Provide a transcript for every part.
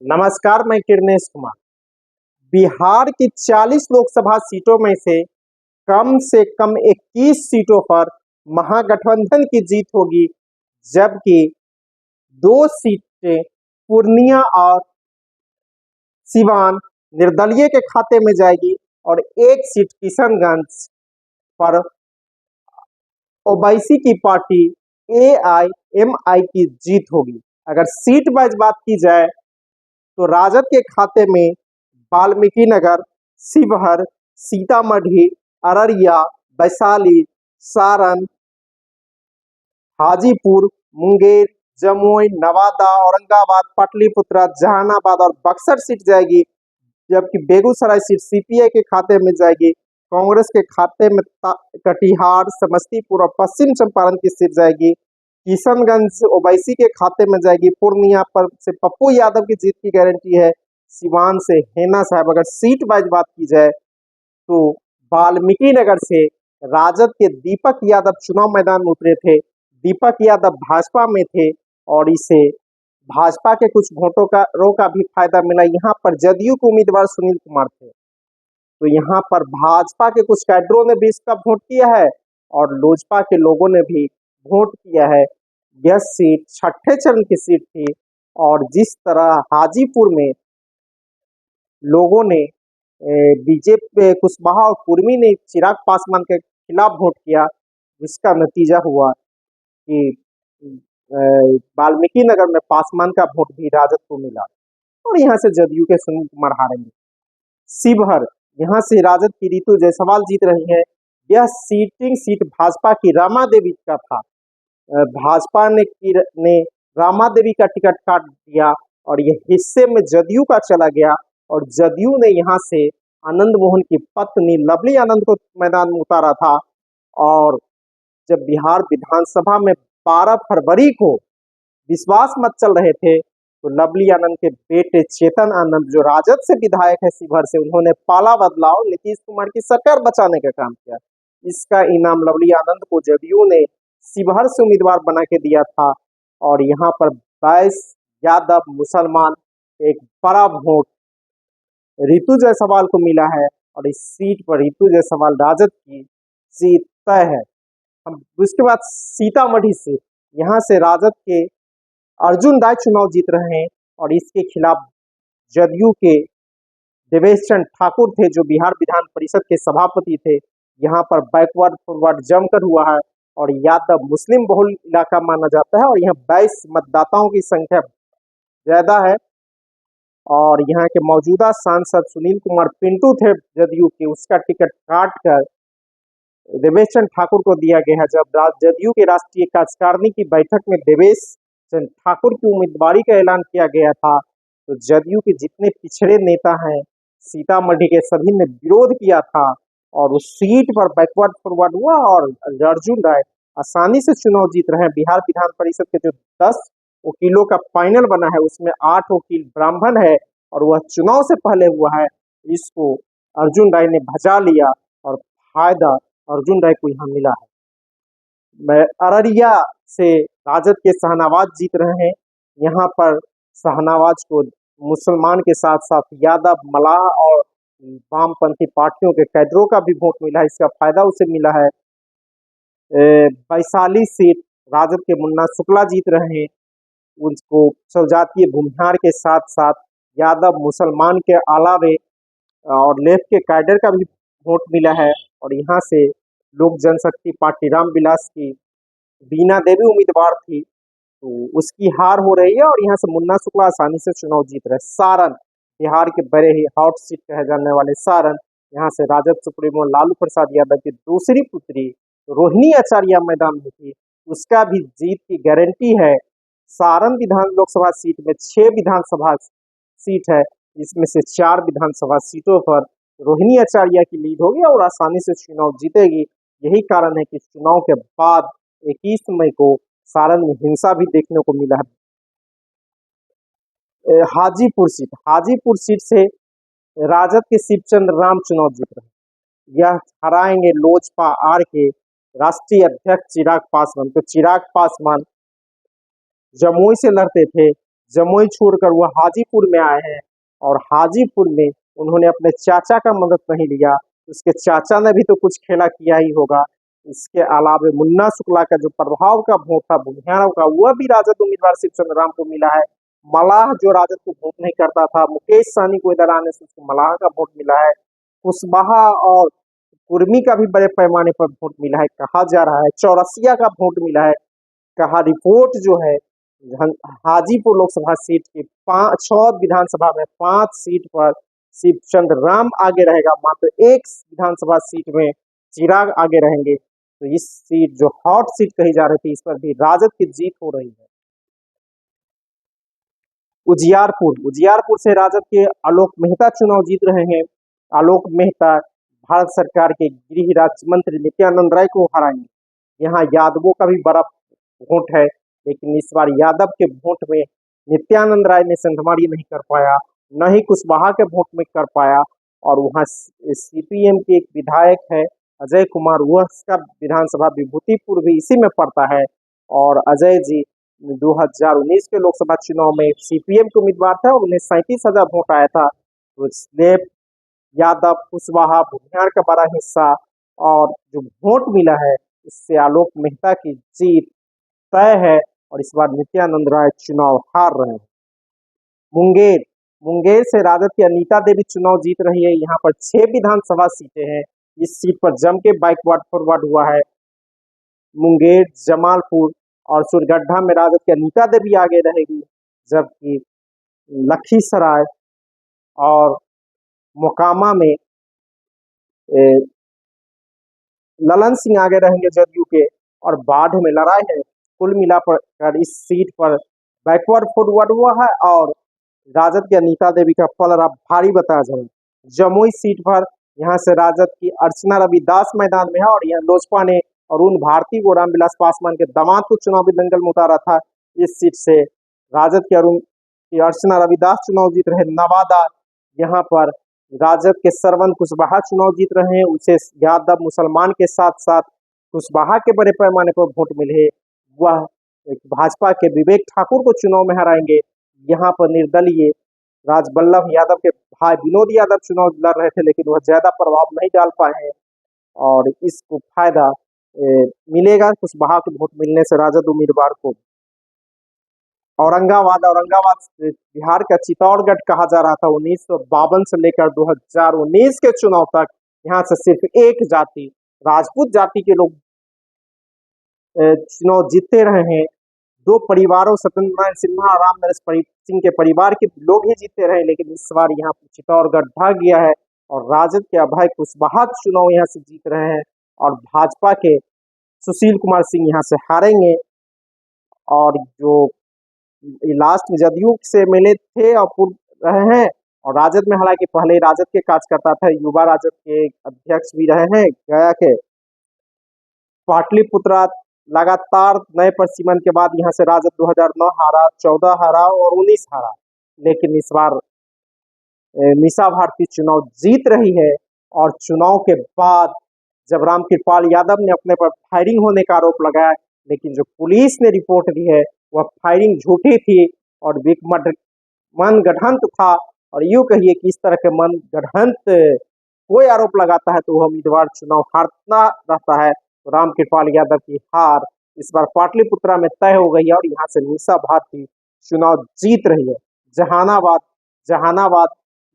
नमस्कार, मैं किरनेश कुमार। बिहार की 40 लोकसभा सीटों में से कम 21 सीटों पर महागठबंधन की जीत होगी, जबकि 2 सीटें पूर्णिया और सिवान निर्दलीय के खाते में जाएगी और एक सीट किशनगंज पर ओवैसी की पार्टी एआईएमआई की जीत होगी। अगर सीट वाइज बात की जाए तो राजद के खाते में वाल्मीकि नगर, शिवहर, सीतामढ़ी, अररिया, वैशाली, सारण, हाजीपुर, मुंगेर, जमुई, नवादा, औरंगाबाद, पाटलिपुत्र, जहानाबाद और बक्सर सीट जाएगी, जबकि बेगूसराय सीट सीपीआई के खाते में जाएगी। कांग्रेस के खाते में कटिहार, समस्तीपुर और पश्चिम चंपारण की सीट जाएगी। किशनगंज ओवैसी के खाते में जाएगी। पूर्णिया पर से पप्पू यादव की जीत की गारंटी है। सिवान से हेना साहब। अगर सीट वाइज बात की जाए तो वाल्मीकि नगर से राजद के दीपक यादव चुनाव मैदान में उतरे थे। दीपक यादव भाजपा में थे और इसे भाजपा के कुछ वोटों का भी फायदा मिला। यहाँ पर जदयू के उम्मीदवार सुनील कुमार थे, तो यहाँ पर भाजपा के कुछ कैडरों ने भी इसका वोट किया है और लोजपा के लोगों ने भी वोट किया है। यह सीट छठे चरण की सीट थी और जिस तरह हाजीपुर में लोगों ने बीजेपी कुशवाहा और कुर्मी ने चिराग पासवान के खिलाफ वोट किया, जिसका नतीजा हुआ कि वाल्मीकि नगर में पासवान का वोट भी राजद को मिला और यहाँ से जदयू के सुनील कुमार हारेंगे। शिवहर, यहाँ से राजद की रितु जायसवाल जीत रही है। यह सीट भाजपा की रामा देवी का था। भाजपा ने रामा देवी का टिकट काट दिया और यह हिस्से में जदयू का चला गया और जदयू ने यहाँ से आनंद मोहन की पत्नी लवली आनंद को मैदान में उतारा था। और जब बिहार विधानसभा में 12 फरवरी को विश्वास मत चल रहे थे, तो लवली आनंद के बेटे चेतन आनंद, जो राजद से विधायक है शिवहर से, उन्होंने पाला बदला और नीतीश कुमार की सरकार बचाने का काम किया। इसका इनाम लवली आनंद को जदयू ने शिवहर से उम्मीदवार बना के दिया था और यहाँ पर 22 यादव मुसलमान एक बड़ा वोट रितु जायसवाल को मिला है और इस सीट पर रितु जायसवाल राजद की जीत तय है। हम उसके बाद सीतामढ़ी से, यहाँ से राजद के अर्जुन राय चुनाव जीत रहे हैं और इसके खिलाफ जदयू के देवेश चंद्र ठाकुर थे, जो बिहार विधान परिषद के सभापति थे। यहाँ पर बैकवर्ड फॉरवर्ड जमकर हुआ है और यादव मुस्लिम बहुल इलाका माना जाता है और यहाँ 22 मतदाताओं की संख्या ज्यादा है और यहाँ के मौजूदा सांसद सुनील कुमार पिंटू थे जदयू के, उसका टिकट काट कर देवेश चंद्र ठाकुर को दिया गया है। जब जदयू के राष्ट्रीय कार्यकारिणी की बैठक में देवेश चंद्र ठाकुर की उम्मीदवारी का ऐलान किया गया था, तो जदयू के जितने पिछड़े नेता हैं सीतामढ़ी के, सभी ने विरोध किया था और उस सीट पर बैकवर्ड फॉरवर्ड हुआ और अर्जुन राय आसानी से चुनाव जीत रहे हैं। बिहार विधान परिषद के जो 10 वकीलों का पैनल बना है, उसमें 8 वकील ब्राह्मण है और वह चुनाव से पहले हुआ है। इसको अर्जुन राय ने भजा लिया और फायदा अर्जुन राय को यहाँ मिला है। अररिया से राजद के शाहनवाज जीत रहे हैं। यहाँ पर शाहनवाज को मुसलमान के साथ साथ यादव, मलाह और वामपंथी पार्टियों के कैडरों का भी वोट मिला है, इसका फायदा उसे मिला है। वैशाली सीट राजद के मुन्ना शुक्ला जीत रहे हैं। उनको स्वजातीय भूमिहार के साथ साथ यादव, मुसलमान के अलावे और लेफ्ट के कैडर का भी वोट मिला है और यहाँ से लोक जनशक्ति पार्टी रामविलास की बीना देवी उम्मीदवार थी, तो उसकी हार हो रही है और यहाँ से मुन्ना शुक्ला आसानी से चुनाव जीत रहे। सारण, बिहार के बड़े ही हॉट सीट कहे जाने वाले सारण, यहाँ से राजद सुप्रीमो लालू प्रसाद यादव की दूसरी पुत्री रोहिणी आचार्य मैदान में थी, उसका भी जीत की गारंटी है। सारण लोकसभा सीट में 6 विधानसभा सीट है, इसमें से 4 विधानसभा सीटों पर रोहिणी आचार्य की लीड होगी और आसानी से चुनाव जीतेगी। यही कारण है कि चुनाव के बाद 21 मई को सारण में हिंसा भी देखने को मिला है। हाजीपुर सीट से राजद के शिवचंद्र राम चुनाव जीत रहे हैं। यह हराएंगे लोजपा आर के राष्ट्रीय अध्यक्ष चिराग पासवान। तो चिराग पासवान जमुई से लड़ते थे, जमुई छोड़कर वह हाजीपुर में आए हैं और हाजीपुर में उन्होंने अपने चाचा का मदद नहीं लिया, उसके चाचा ने भी तो कुछ खेला किया ही होगा। इसके अलावा मुन्ना शुक्ला का जो प्रभाव का वोट था भूमिहारों का, वह भी राजद उम्मीदवार शिव चंद्र राम को मिला है। मलाह जो राजद को वोट नहीं करता था, मुकेश सहनी को इधर आने से उसको मलाह का वोट मिला है। कुशवाहा और कुर्मी का भी बड़े पैमाने पर वोट मिला है कहा जा रहा है। चौरसिया का वोट मिला है। कहा रिपोर्ट जो है हाजीपुर लोकसभा सीट के 6 विधानसभा में 5 सीट पर शिव चंद्र राम आगे रहेगा, मात्र एक विधानसभा सीट में चिराग आगे रहेंगे। तो इस सीट जो हॉट सीट कही जा रही थी, इस पर भी राजद की जीत हो रही है। उजियारपुर से राजद के आलोक मेहता चुनाव जीत रहे हैं। आलोक मेहता भारत सरकार के गृह राज्य मंत्री नित्यानंद राय को हराएंगे। यहाँ यादवों का भी बड़ा वोट है, लेकिन इस बार यादव के वोट में नित्यानंद राय ने सेंधमारी नहीं कर पाया, न ही कुशवाहा के वोट में कर पाया। और वहाँ सीपीएम के एक विधायक है अजय कुमार, वह का विधानसभा विभूतिपुर भी इसी में पड़ता है। और अजय जी 2019 के लोकसभा चुनाव में सीपीएम के उम्मीदवार थे और उन्हें 37,000 वोट आया था। तो इसलिए यादव, कुशवाहा, भूमिहार का बड़ा हिस्सा और जो वोट मिला है, इससे आलोक मेहता की जीत तय है और इस बार नित्यानंद राय चुनाव हार रहे हैं। मुंगेर से राजद की अनीता देवी चुनाव जीत रही है। यहाँ पर 6 विधानसभा सीटें हैं। इस सीट पर जम के बैकवर्ड फॉरवर्ड हुआ है। मुंगेर, जमालपुर और सुरगड्ढा में राजद की अनीता देवी आगे रहेगी, जबकि लखीसराय और मोकामा में ललन सिंह आगे रहेंगे जदयू के, और बाढ़ में लड़ाई है। कुल मिलाकर इस सीट पर बैकवर्ड फॉरवर्ड हुआ है और राजद की अनीता देवी का पलड़ा भारी बताया जाए। जमुई सीट पर यहाँ से राजद की अर्चना रविदास मैदान में है और यहाँ लोजपा ने अरुण भारती को रामविलास पासवान के दामाद को चुनावी दंगल में उतारा था। इस सीट से राजद की अर्चना रविदास चुनाव जीत रहे। नवादा, यहाँ पर राजद के सरवन कुशवाहा चुनाव जीत रहे हैं। उसे यादव मुसलमान के साथ साथ कुशवाहा के बड़े पैमाने पर वोट मिले। वह भाजपा के विवेक ठाकुर को चुनाव में हराएंगे। यहाँ पर निर्दलीय राजबल्लभ यादव के भाई विनोद यादव चुनाव लड़ रहे थे, लेकिन वह ज्यादा प्रभाव नहीं डाल पाए हैं और इसको फायदा मिलेगा कुशवाहा को वोट मिलने से राजद उम्मीदवार को। औरंगाबाद बिहार का चित्तौड़गढ़ कहा जा रहा था। 1952 से लेकर 2019 के चुनाव तक यहाँ से सिर्फ एक जाति, राजपूत जाति के लोग चुनाव जीतते रहे हैं। 2 परिवारों सत्येंद्र नारायण सिन्हा और राम नरेश सिंह के परिवार के लोग ही जीतते रहे, लेकिन इस बार यहाँ चित्तौड़गढ़ ढह गया है और राजद के अभय कुशवाहा चुनाव यहाँ से जीत रहे हैं और भाजपा के सुशील कुमार सिंह यहाँ से हारेंगे। और जो लास्ट में जदयू से मिले थे और पूर्व रहे हैं और राजद में, हालांकि पहले राजद के कार्यकर्ता थे, युवा राजद के अध्यक्ष भी रहे हैं गया के। पाटलिपुत्रा लगातार नए परिसीमन के बाद यहाँ से राजद 2009 हारा, 14 हारा और 19 हारा, लेकिन इस बार मीसा भारती चुनाव जीत रही है। और चुनाव के बाद जब रामकृपाल यादव ने अपने पर फायरिंग होने का आरोप लगाया, लेकिन जो पुलिस ने रिपोर्ट दी है वह फायरिंग झूठी थी और मन गढ़ंत था। और यूं कहिए कि इस तरह के मन गढ़ंत कोई आरोप लगाता है तो वह उम्मीदवार चुनाव हारता रहता है। तो रामकृपाल यादव की हार इस बार पाटलिपुत्रा में तय हो गई है और यहाँ से मीसा भारती चुनाव जीत रही है। जहानाबाद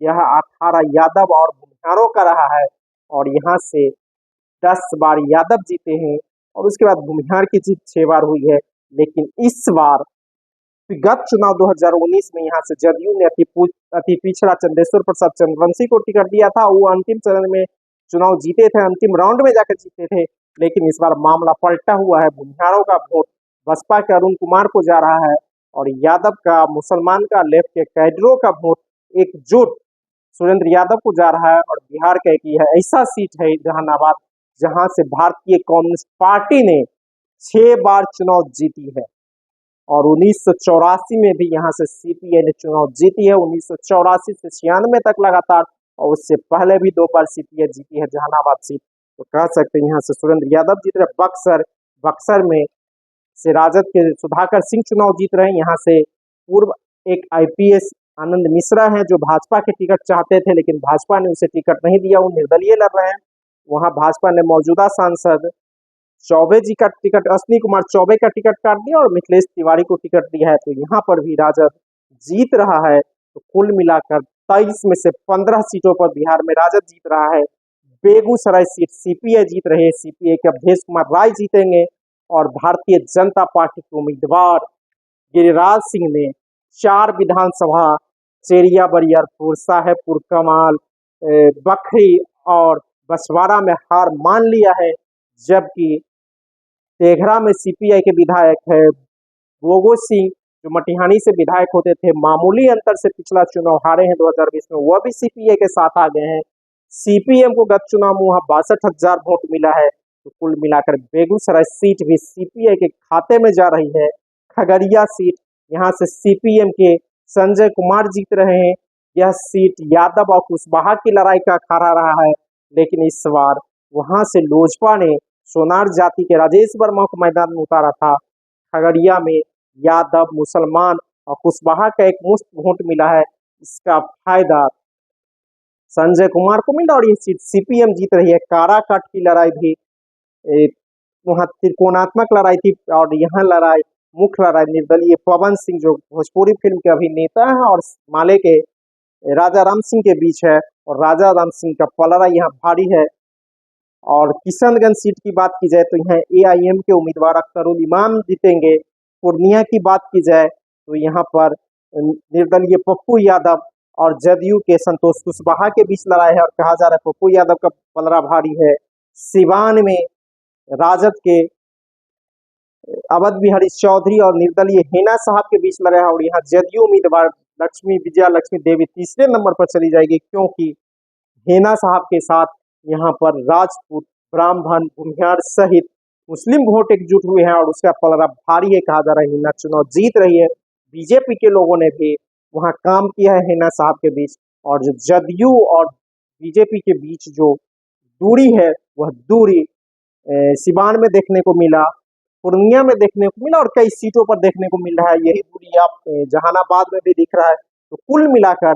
यह अखाड़ा यादव और भूमिहारों का रहा है और यहाँ से 10 बार यादव जीते हैं और उसके बाद भूमिहार की जीत 6 बार हुई है। लेकिन इस बार गत चुनाव 2019 में यहाँ से जदयू ने अति पिछड़ा चंदेश्वर प्रसाद चंद्रवंशी को टिकट दिया था। वो अंतिम चरण में चुनाव जीते थे, अंतिम राउंड में जाकर जीते थे, लेकिन इस बार मामला पलटा हुआ है। भूमिहारों का वोट बसपा के अरुण कुमार को जा रहा है और यादव का, मुसलमान का, लेफ्ट के कैडरों का वोट एकजुट सुरेंद्र यादव को जा रहा है। और बिहार का एक यह ऐसा सीट है जहानाबाद, जहां से भारतीय कम्युनिस्ट पार्टी ने 6 बार चुनाव जीती है और 1984 में भी यहाँ से सीपीआई ने चुनाव जीती है। 1984 से 96 तक लगातार, और उससे पहले भी 2 बार सीपीआई जीती है जहानाबाद सीट। तो कह सकते हैं यहाँ से सुरेंद्र यादव जीत रहे। बक्सर में से राजद के सुधाकर सिंह चुनाव जीत रहे हैं। यहाँ से पूर्व एक IPS आनंद मिश्रा हैं जो भाजपा के टिकट चाहते थे, लेकिन भाजपा ने उसे टिकट नहीं दिया, वो निर्दलीय लड़ रहे हैं। वहां भाजपा ने मौजूदा सांसद चौबे जी का टिकट, अश्विनी कुमार चौबे का टिकट काट दिया और मिथिलेश तिवारी को टिकट दिया है। तो यहाँ पर भी राजद जीत रहा है। तो कुल मिलाकर 23 में से 15 सीटों पर बिहार में राजद जीत रहा है। बेगूसराय सीट CPI जीत रहे हैं, CPI के अवधेश कुमार राय जीतेंगे और भारतीय जनता पार्टी के उम्मीदवार गिरिराज सिंह ने 4 विधानसभा चेरिया बरियारपुर, साहेबपुर कमाल, बखरी और बछवाड़ा में हार मान लिया है। जबकि तेघरा में CPI के विधायक है गोगो सिंह जो मटिहानी से विधायक होते थे, मामूली अंतर से पिछला चुनाव हारे हैं 2020 में, वह भी CPI के साथ आ गए हैं। CPM को गत चुनाव में वहां 62,000 वोट मिला है। तो कुल मिलाकर बेगूसराय सीट भी CPI के खाते में जा रही है। खगड़िया सीट यहाँ से CPM के संजय कुमार जीत रहे हैं। यह सीट यादव और कुशवाहा की लड़ाई का अखाड़ा रहा है, लेकिन इस बार वहां से लोजपा ने सोनार जाति के राजेश वर्मा को मैदान में उतारा था। खगड़िया में यादव, मुसलमान और कुशवाहा का एक मुश्त वोट मिला है। इसका फायदा संजय कुमार को मिला और ये सीट CPM जीत रही है। काराकाट की लड़ाई भी वहाँ त्रिकोणात्मक लड़ाई थी और यहाँ लड़ाई मुख्य लड़ाई निर्दलीय पवन सिंह जो भोजपुरी फिल्म के अभिनेता हैं और माले के राजा राम सिंह के बीच है और राजा राम सिंह का पलड़ा यहाँ भारी है। और किशनगंज सीट की बात की जाए तो यहाँ AIM के उम्मीदवार अख्तरुल इमाम जीतेंगे। पूर्णिया की बात की जाए तो यहाँ पर निर्दलीय पप्पू यादव और जदयू के संतोष कुशवाहा के बीच लड़ाई है और कहा जा रहा है पप्पू यादव का पलड़ा भारी है। सिवान में राजद के अवध बिहारी चौधरी और निर्दलीय हेना साहब के बीच लड़ाई है और यहाँ जदयू उम्मीदवार विजया लक्ष्मी देवी तीसरे नंबर पर चली जाएगी, क्योंकि हेना साहब के साथ यहाँ पर राजपूत, ब्राह्मण, भूमिहार सहित मुस्लिम वोट एकजुट हुए हैं और उसका पलड़ा भारी है। कहा जा रहा है हेना चुनाव जीत रही है। बीजेपी के लोगों ने भी वहां काम किया है हेना साहब के बीच, और जो जदयू और बीजेपी के बीच जो दूरी है वह दूरी सिवान में देखने को मिला, पूर्णिया में देखने को मिला और कई सीटों पर देखने को मिल रहा है। यही दूरी आप जहानाबाद में भी दिख रहा है। तो कुल मिलाकर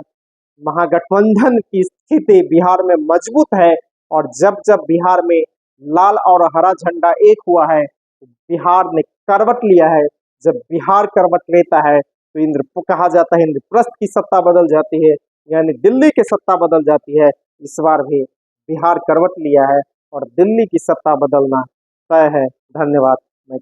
महागठबंधन की स्थिति बिहार में मजबूत है और जब जब बिहार में लाल और हरा झंडा एक हुआ है तो बिहार ने करवट लिया है। जब बिहार करवट लेता है तो कहा जाता है इंद्रप्रस्थ की सत्ता बदल जाती है, यानी दिल्ली की सत्ता बदल जाती है। इस बार भी बिहार करवट लिया है और दिल्ली की सत्ता बदलना तय है। धन्यवाद। मैं